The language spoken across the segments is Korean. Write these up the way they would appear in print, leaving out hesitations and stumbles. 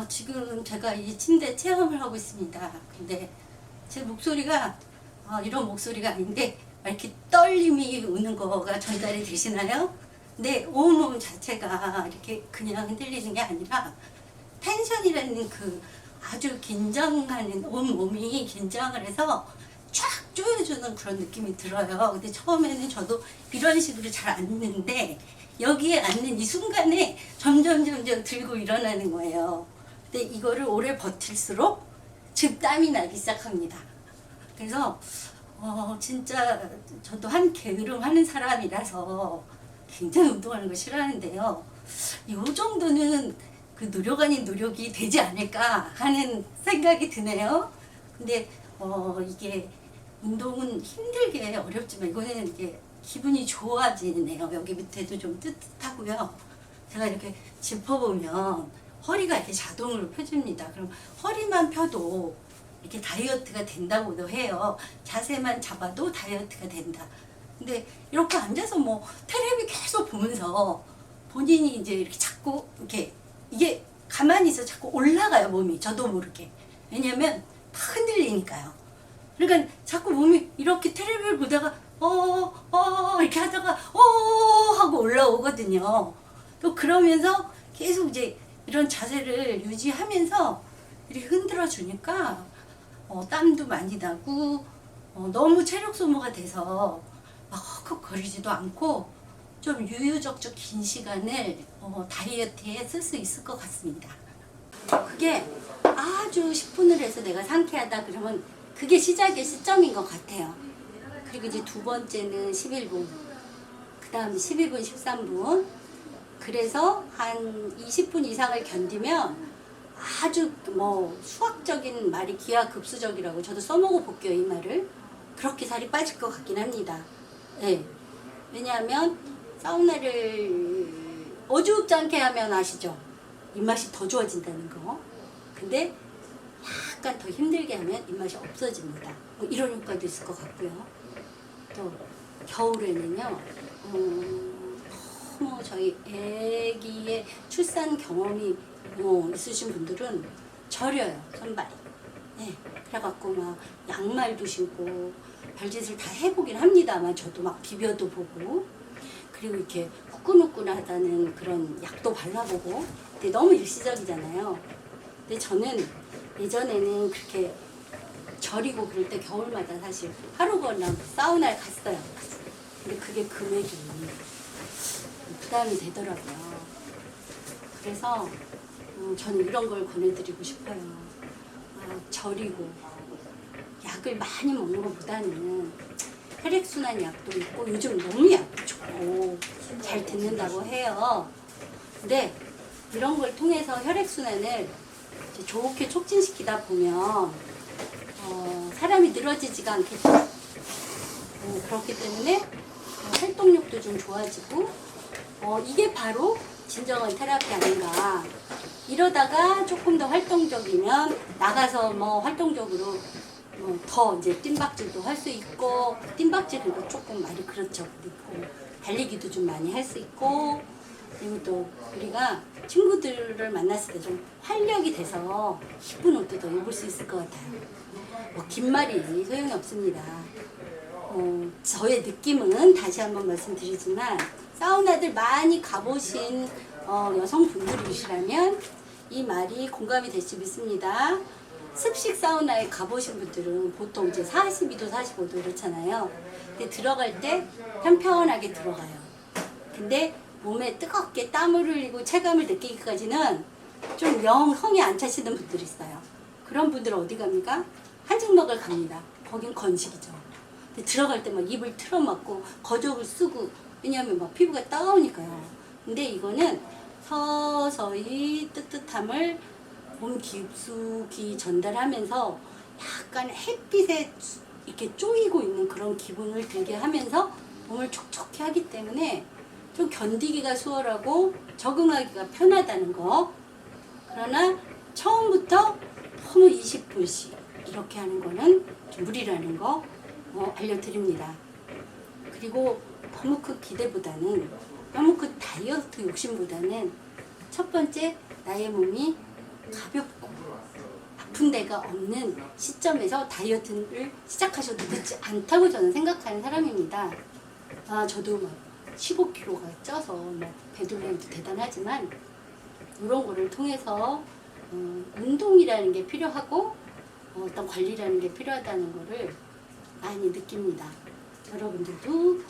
지금 제가 이 침대 체험을 하고 있습니다. 근데 제 목소리가 이런 목소리가 아닌데 이렇게 떨림이 오는 거가 전달이 되시나요? 네, 온몸 자체가 이렇게 그냥 흔들리는 게 아니라 텐션이라는 그 아주 긴장하는 온몸이 긴장을 해서 쫙 조여주는 그런 느낌이 들어요. 근데 처음에는 저도 이런 식으로 잘 앉는데 여기에 앉는 이 순간에 점점 들고 일어나는 거예요. 근데 이거를 오래 버틸수록 즉 땀이 나기 시작합니다. 그래서 진짜 저도 한 게으름 하는 사람이라서 굉장히 운동하는 거 싫어하는데요. 이 정도는 그 노력 아닌 노력이 되지 않을까 하는 생각이 드네요. 근데 이게 운동은 힘들게 어렵지만 이거는 이게 기분이 좋아지네요. 여기 밑에도 좀 뜨뜻하고요. 제가 이렇게 짚어보면 허리가 이렇게 자동으로 펴집니다. 그럼 허리만 펴도 이렇게 다이어트가 된다고도 해요. 자세만 잡아도 다이어트가 된다. 근데 이렇게 앉아서 뭐 텔레비 계속 보면서 본인이 이제 이렇게 자꾸 이게 가만히 있어 자꾸 올라가요, 몸이. 저도 모르게. 왜냐면 막 흔들리니까요. 그러니까 자꾸 몸이 이렇게 텔레비를 보다가 이렇게 하다가 하고 올라오거든요. 또 그러면서 계속 이제 이런 자세를 유지하면서 이렇게 흔들어 주니까 땀도 많이 나고 너무 체력 소모가 돼서 막 헉헉거리지도 않고 좀 유유적적 긴 시간을 다이어트에 쓸 수 있을 것 같습니다. 그게 아주 10분을 해서 내가 상쾌하다 그러면 그게 시작의 시점인 것 같아요. 그리고 이제 두 번째는 11분, 그 다음 12분, 13분. 그래서 한 20분 이상을 견디면 아주 뭐 수학적인 말이 기하급수적이라고 저도 써먹어 볼게요, 이 말을. 그렇게 살이 빠질 것 같긴 합니다. 네. 왜냐하면 사우나를 어줍지 않게 하면 아시죠? 입맛이 더 좋아진다는 거. 근데 약간 더 힘들게 하면 입맛이 없어집니다. 뭐 이런 효과도 있을 것 같고요. 또 겨울에는요. 너무 저희 애기의 출산 경험이 있으신 분들은 저려요, 손발이. 네, 그래갖고 막 양말도 신고 별짓을 다 해보긴 합니다만 저도 막 비벼도 보고 그리고 이렇게 후끈후끈하다는 그런 약도 발라보고. 근데 너무 일시적이잖아요. 근데 저는 예전에는 그렇게 저리고 그럴 때 겨울마다 사실 하루거나 사우나에 갔어요. 근데 그게 금액이 부담이 되더라고요. 그래서 저는 이런 걸 권해드리고 싶어요. 저리고 약을 많이 먹는 것보다는 혈액순환 약도 있고 요즘 너무 약도 좋고 잘 듣는다고 해요. 근데 이런 걸 통해서 혈액순환을 좋게 촉진시키다 보면 사람이 늘어지지가 않겠죠. 그렇기 때문에 활동력도 좀 좋아지고 이게 바로 진정한 테라피 아닌가. 이러다가 조금 더 활동적이면 나가서 뭐 활동적으로 더 이제 뜀박질도 할 수 있고, 뜀박질은 조금 말이 그렇죠. 그리고 달리기도 좀 많이 할 수 있고, 그리고 또 우리가 친구들을 만났을 때 좀 활력이 돼서 예쁜 옷도 더 입을 수 있을 것 같아요. 긴 말이 소용이 없습니다. 저의 느낌은 다시 한번 말씀드리지만 사우나들 많이 가보신 여성분들이시라면 이 말이 공감이 될 수 있습니다. 습식 사우나에 가보신 분들은 보통 이제 42도, 45도 이렇잖아요. 근데 들어갈 때 편편하게 들어가요. 근데 몸에 뜨겁게 땀을 흘리고 체감을 느끼기까지는 좀 성이 안 차시는 분들이 있어요. 그런 분들은 어디 갑니까? 한증막을 갑니다. 거긴 건식이죠. 근데 들어갈 때 막 입을 틀어막고 거적을 쓰고, 왜냐하면 막 피부가 따가우니까요. 근데 이거는 서서히 뜨뜻함을 몸 깊숙이 전달하면서 약간 햇빛에 이렇게 쪼이고 있는 그런 기분을 들게 하면서 몸을 촉촉히 하기 때문에 좀 견디기가 수월하고 적응하기가 편하다는 거. 그러나 처음부터 너무 20분씩 이렇게 하는 거는 좀 무리라는 거 알려드립니다. 그리고 너무 그 기대보다는, 너무 그 다이어트 욕심보다는 첫 번째 나의 몸이 가볍고 아픈 데가 없는 시점에서 다이어트를 시작하셔도 늦지 않다고 저는 생각하는 사람입니다. 저도 막 15kg가 쪄서 배돌림도 대단하지만 이런 거를 통해서 운동이라는 게 필요하고 어떤 관리라는 게 필요하다는 거를 많이 느낍니다. 여러분들도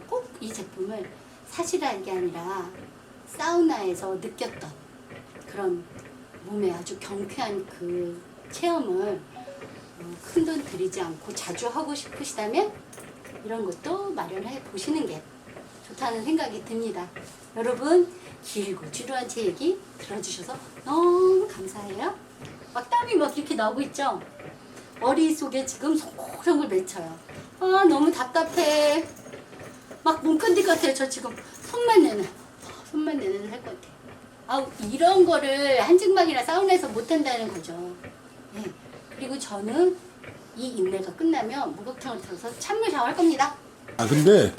꼭 이 제품을 사시라는 게 아니라 사우나에서 느꼈던 그런 몸에 아주 경쾌한 그 체험을 큰돈 들이지 않고 자주 하고 싶으시다면 이런 것도 마련해 보시는 게 좋다는 생각이 듭니다. 여러분 길고 지루한 제 얘기 들어주셔서 너무 감사해요. 막 땀이 막 이렇게 나오고 있죠? 머릿속에 지금 송골송골 맺혀요. 너무 답답해. 막 못 견딜 것 같아요. 저 지금 손만 내는 할 것 같아요. 이런 거를 한증막이나 사우나에서 못 한다는 거죠. 네. 그리고 저는 이 인내가 끝나면 목욕탕을 들어서 찬물 샤워할 겁니다. 근데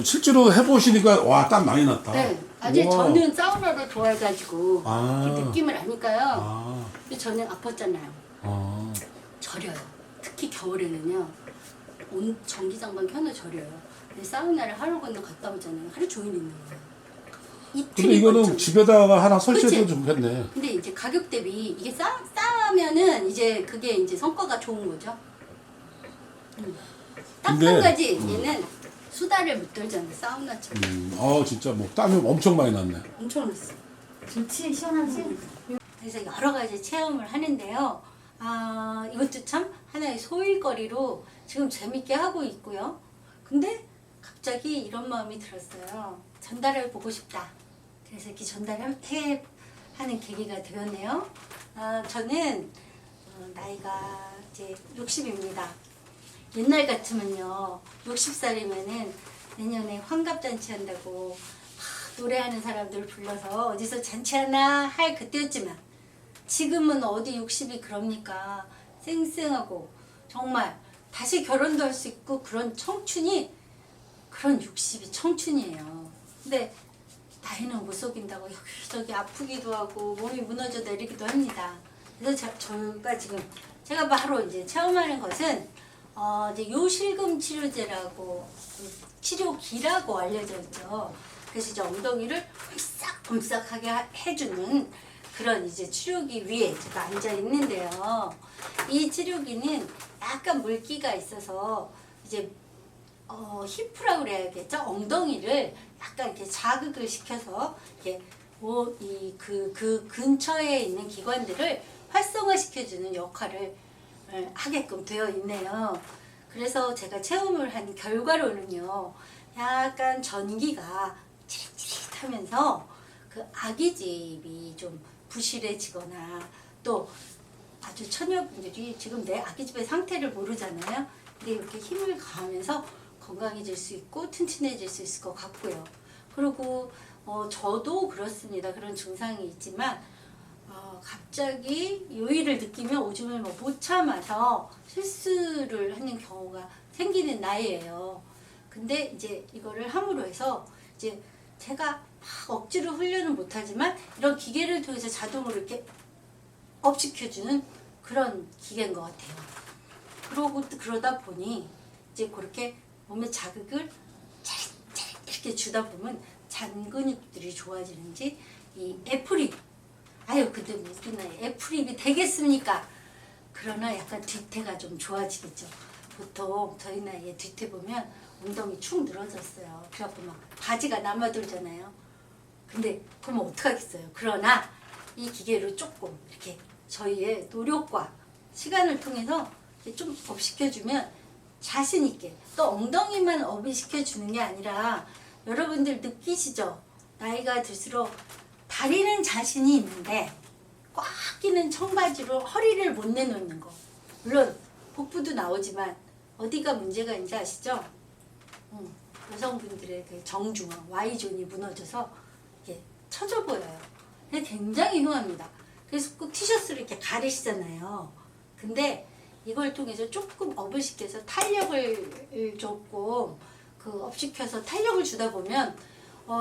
실제로 해보시니까 와, 땀 많이 났다. 네. 아직 우와. 저는 사우나를 좋아해가지고 아. 그 느낌을 아니까요. 아, 근데 저는 아팠잖아요. 아. 저려요. 특히 겨울에는요. 전기장판 켜놓 저려요. 근데 사우나를 하루 건너 갔다 오잖아요. 하루 종일 있는 거예요. 근데 이거는 거죠. 집에다가 하나 설치해도 그치? 좋겠네. 근데 이제 가격 대비 이게 싸면은 이제 그게 이제 성과가 좋은 거죠. 딱 근데, 한 가지 얘는 수다를 못 떨잖아요. 사우나처럼. 진짜 뭐 땀이 엄청 많이 났네. 엄청 났어. 좋지, 시원하지? 그래서 여러 가지 체험을 하는데요. 이것도 참 하나의 소일거리로 지금 재밌게 하고 있고요. 근데 갑자기 이런 마음이 들었어요. 전달해 보고 싶다. 그래서 이렇게 하는 계기가 되었네요. 저는 나이가 이제 60입니다. 옛날 같으면요, 60살이면은 내년에 환갑잔치 한다고 막 노래하는 사람들 불러서 어디서 잔치하나 할 그때였지만 지금은 어디 60이 그럽니까? 쌩쌩하고 정말 다시 결혼도 할 수 있고 그런 청춘이 그런 60이 청춘이에요. 근데 나이는 못 속인다고 여기저기 아프기도 하고 몸이 무너져 내리기도 합니다. 그래서 저가 지금 제가 바로 이제 체험하는 것은 이제 요실금 치료제라고 치료기라고 알려져 있죠. 그래서 이제 엉덩이를 홈싹홈싹하게 해주는 그런 이제 치료기 위에 제가 앉아 있는데요. 이 치료기는 약간 물기가 있어서 이제 히프라고 그래야겠죠. 엉덩이를 약간 이렇게 자극을 시켜서 이렇게 그 근처에 있는 기관들을 활성화시켜주는 역할을 하게끔 되어 있네요. 그래서 제가 체험을 한 결과로는요, 약간 전기가 찌릿찌릿하면서 그 아기집이 좀 부실해지거나 또 아주 처녀분들이 지금 내 아기집의 상태를 모르잖아요. 근데 이렇게 힘을 가하면서 건강해질 수 있고 튼튼해질 수 있을 것 같고요. 그리고 저도 그렇습니다. 그런 증상이 있지만 갑자기 요일을 느끼면 오줌을 못 참아서 실수를 하는 경우가 생기는 나이예요. 근데 이제 이거를 함으로 해서 이제 제가 막 억지로 훈련은 못하지만 이런 기계를 통해서 자동으로 이렇게 업시켜주는 그런 기계인 것 같아요. 그러다 보니 이제 그렇게 몸에 자극을 차릿차릿 이렇게 주다 보면 잔근육들이 좋아지는지 이 애프립 근데 우리 나이 애프립이 되겠습니까? 그러나 약간 뒤태가 좀 좋아지겠죠. 보통 저희 나이에 뒤태 보면 엉덩이 축 늘어졌어요. 그래갖고 막 바지가 남아돌잖아요. 근데 그러면 어떡하겠어요. 그러나 이 기계로 조금 이렇게 저희의 노력과 시간을 통해서 좀 업시켜주면 자신 있게 또 엉덩이만 업이 시켜주는 게 아니라 여러분들 느끼시죠? 나이가 들수록 다리는 자신이 있는데 꽉 끼는 청바지로 허리를 못 내놓는 거. 물론 복부도 나오지만 어디가 문제가 있는지 아시죠? 여성분들의 그 정중앙 Y존이 무너져서 이게 처져 보여요. 근데 굉장히 흉합니다. 그래서 꼭 티셔츠를 이렇게 가리시잖아요. 근데 이걸 통해서 조금 업을 시켜서 탄력을 조금 업시켜서 탄력을 주다 보면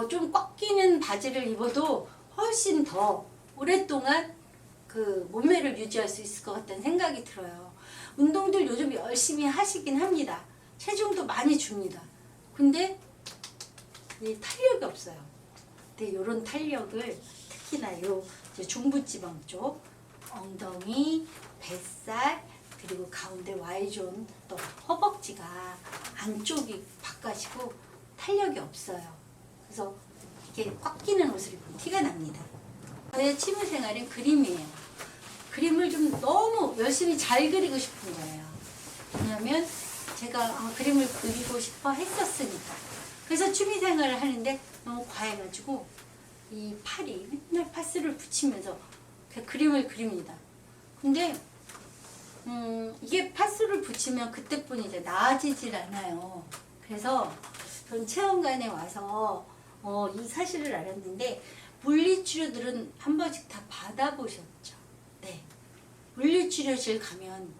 좀 꽉 끼는 바지를 입어도 훨씬 더 오랫동안 그 몸매를 유지할 수 있을 것 같다는 생각이 들어요. 운동들 요즘 열심히 하시긴 합니다. 체중도 많이 줍니다. 근데 이 탄력이 없어요. 근데 이런 탄력을 특히나 요 이제 중부지방 쪽 엉덩이, 뱃살 그리고 가운데 Y존 또 허벅지가 안쪽이 바깥이고 탄력이 없어요. 그래서 이게 꽉 끼는 옷을 입으면 티가 납니다. 저의 취미 생활은 그림이에요. 그림을 좀 너무 열심히 잘 그리고 싶은 거예요. 왜냐면 제가 그림을 그리고 싶어 했었으니까. 그래서 취미 생활을 하는데 너무 과해가지고 이 팔이 맨날 파스를 붙이면서 그림을 그립니다. 근데 이게 파스를 붙이면 그때뿐 이제 나아지질 않아요. 그래서 전 체험관에 와서 이 사실을 알았는데 물리치료들은 한 번씩 다 받아보셨죠? 네. 물리치료실 가면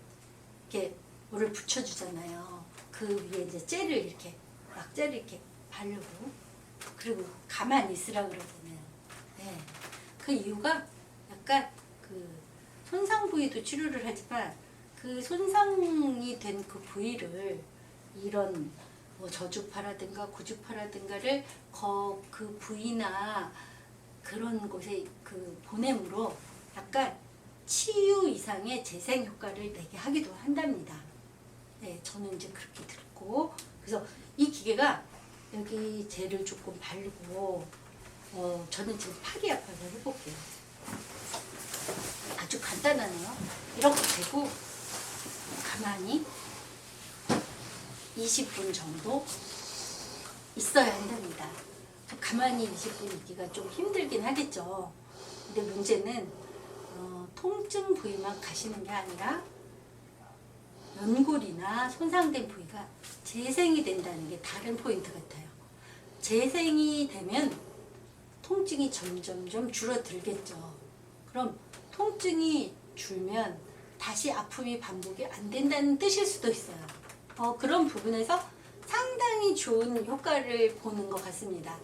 이렇게 물을 붙여주잖아요. 그 위에 이제 젤을 이렇게 약젤을 이렇게 바르고 그리고 가만히 있으라 그러잖아요. 네. 그 이유가 약간 그 손상 부위도 치료를 하지만 그 손상이 된 그 부위를 이런 뭐 저주파라든가 고주파라든가를 그 부위나 그런 곳에 그 보냄으로 약간 치유 이상의 재생 효과를 내게 하기도 한답니다. 네, 저는 이제 그렇게 듣고 그래서 이 기계가 여기 젤을 조금 바르고 저는 지금 팔이 아파서 해볼게요. 아주 간단하네요. 이렇게 대고 가만히 20분 정도 있어야 한답니다. 가만히 20분 있기가 좀 힘들긴 하겠죠. 근데 문제는 통증 부위만 가시는 게 아니라 연골이나 손상된 부위가 재생이 된다는 게 다른 포인트 같아요. 재생이 되면 통증이 점점점 줄어들겠죠. 그럼 통증이 줄면 다시 아픔이 반복이 안 된다는 뜻일 수도 있어요. 그런 부분에서 상당히 좋은 효과를 보는 것 같습니다.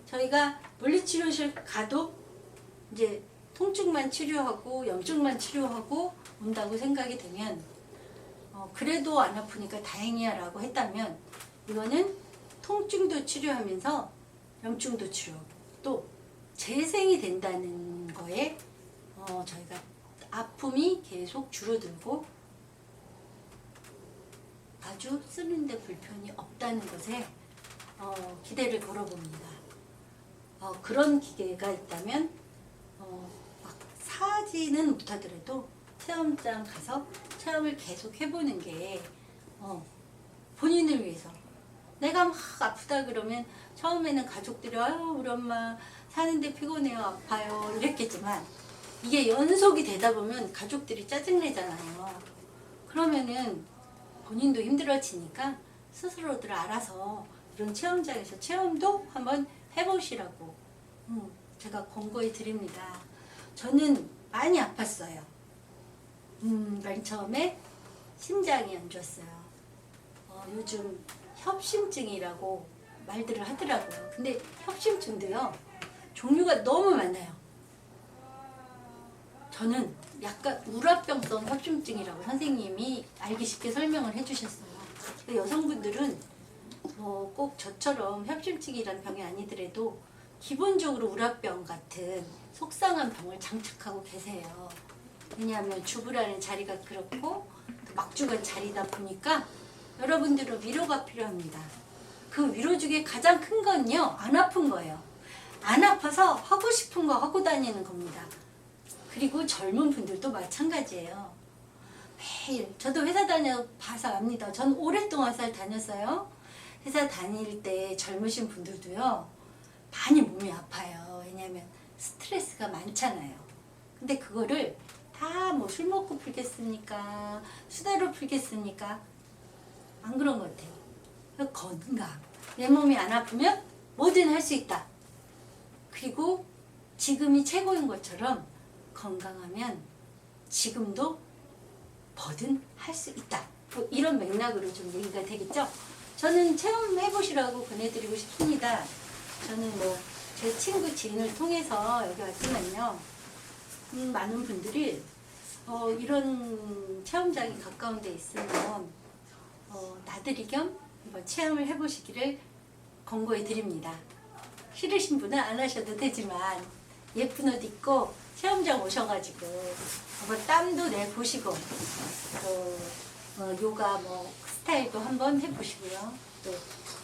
저희가 물리치료실 가도 이제 통증만 치료하고 염증만 치료하고 온다고 생각이 되면 그래도 안 아프니까 다행이야 라고 했다면 이거는 통증도 치료하면서 염증도 치료하고 또 재생이 된다는 거에 저희가 아픔이 계속 줄어들고 아주 쓰는데 불편이 없다는 것에 기대를 걸어봅니다. 그런 기계가 있다면 막 사지는 못하더라도 체험장 가서 체험을 계속 해보는 게 본인을 위해서 내가 막 아프다 그러면 처음에는 가족들이 아유 우리 엄마 사는데 피곤해요 아파요 이랬겠지만 이게 연속이 되다 보면 가족들이 짜증내잖아요. 그러면은 본인도 힘들어지니까 스스로들 알아서 이런 체험장에서 체험도 한번 해보시라고 제가 권고해 드립니다. 저는 많이 아팠어요. 맨 처음에 심장이 안 좋았어요. 요즘 협심증이라고 말들을 하더라고요. 근데 협심증도요 종류가 너무 많아요. 저는 약간 우라병성 협심증이라고 선생님이 알기 쉽게 설명을 해주셨어요. 여성분들은 꼭 저처럼 협심증이라는 병이 아니더라도 기본적으로 우라병 같은 속상한 병을 장착하고 계세요. 왜냐하면 주부라는 자리가 그렇고 막주간 자리다 보니까 여러분들은 위로가 필요합니다. 그 위로 중에 가장 큰 건요 안 아픈 거예요. 안 아파서 하고 싶은 거 하고 다니는 겁니다. 그리고 젊은 분들도 마찬가지예요. 매일 저도 회사 다녀봐서 압니다. 전 오랫동안 회사를 다녔어요. 회사 다닐 때 젊으신 분들도요 많이 몸이 아파요. 왜냐하면 스트레스가 많잖아요. 근데 그거를 다 뭐 술 먹고 풀겠습니까? 수다로 풀겠습니까? 안 그런 것 같아요. 건강. 내 몸이 안 아프면 뭐든 할 수 있다. 그리고 지금이 최고인 것처럼 건강하면 지금도 뭐든 할 수 있다. 뭐 이런 맥락으로 좀 얘기가 되겠죠? 저는 체험해보시라고 보내드리고 싶습니다. 저는 뭐 제 친구 지인을 통해서 여기 왔지만요. 많은 분들이 이런 체험장이 가까운 데 있으면 나들이 겸 한번 체험을 해보시기를 권고해 드립니다. 싫으신 분은 안 하셔도 되지만 예쁜 옷 입고 체험장 오셔가지고 한번 땀도 내보시고 또 요가 뭐 스타일도 한번 해보시고요. 또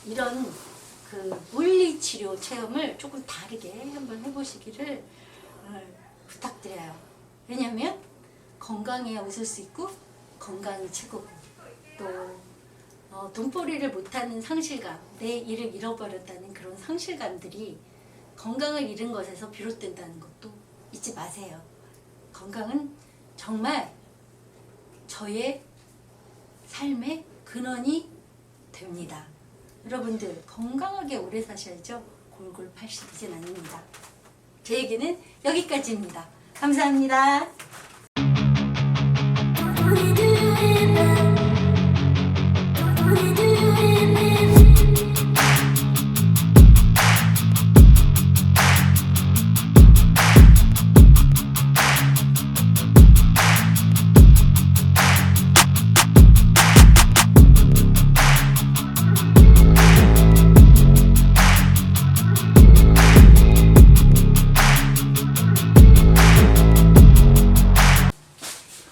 이런 그 물리치료 체험을 조금 다르게 한번 해보시기를 부탁드려요. 왜냐면 건강해야 웃을 수 있고 건강이 최고고 또 돈벌이를 못하는 상실감, 내 일을 잃어버렸다는 그런 상실감들이 건강을 잃은 것에서 비롯된다는 것도 잊지 마세요. 건강은 정말 저의 삶의 근원이 됩니다. 여러분들 건강하게 오래 사셔야죠. 골골 80이진 않습니다. 제 얘기는 여기까지입니다. 감사합니다.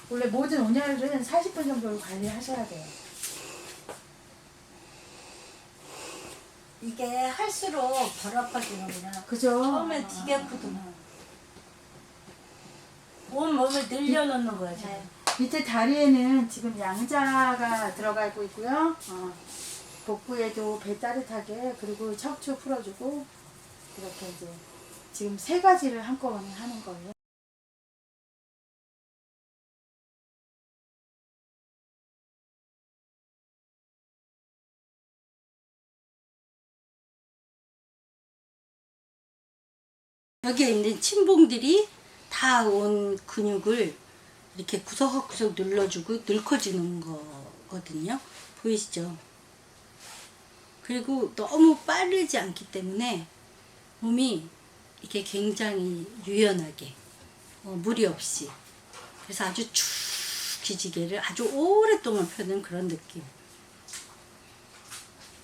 원래 모든 온열은 40분 정도로 관리하셔야 돼요. 이게 할수록 덜 아파지는구나. 그죠? 처음엔 되게 아프구나. 온 몸을 늘려놓는 거야, 지금. 밑에 다리에는 지금 양자가 들어가고 있고요. 복부에도 배 따뜻하게, 그리고 척추 풀어주고, 이렇게 이제 지금 3가지를 한꺼번에 하는 거예요. 여기에 있는 침봉들이 다 온 근육을 이렇게 구석구석 눌러주고 늙어지는 거거든요. 보이시죠? 그리고 너무 빠르지 않기 때문에 몸이 이렇게 굉장히 유연하게 무리 없이 그래서 아주 축 기지개를 아주 오랫동안 펴는 그런 느낌.